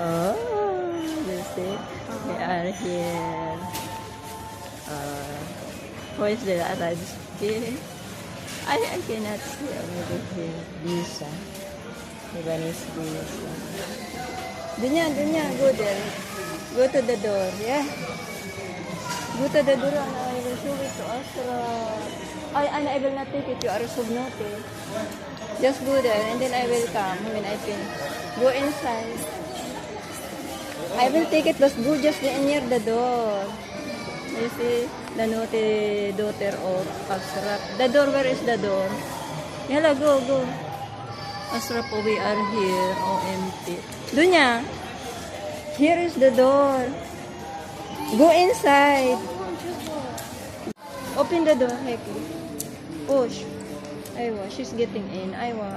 Oh, you see, we are here. Who is the Arajki? I cannot see over here. Lisa. Lebanese Lisa. Dunya, go there. Go to the door, yeah? Go to the door and I will show it to Asra. I will not take it. You are subnote. Just go there and then I will come when I finish. Go inside. I will take it, but go just near the door. You see, the naughty daughter of Asraf. The door, where is the door? Yala, go. Asraf, we are here. OMT. Dunya, here is the door. Go inside. Open the door, Heki. Push. Aywa, she's getting in. Aywa.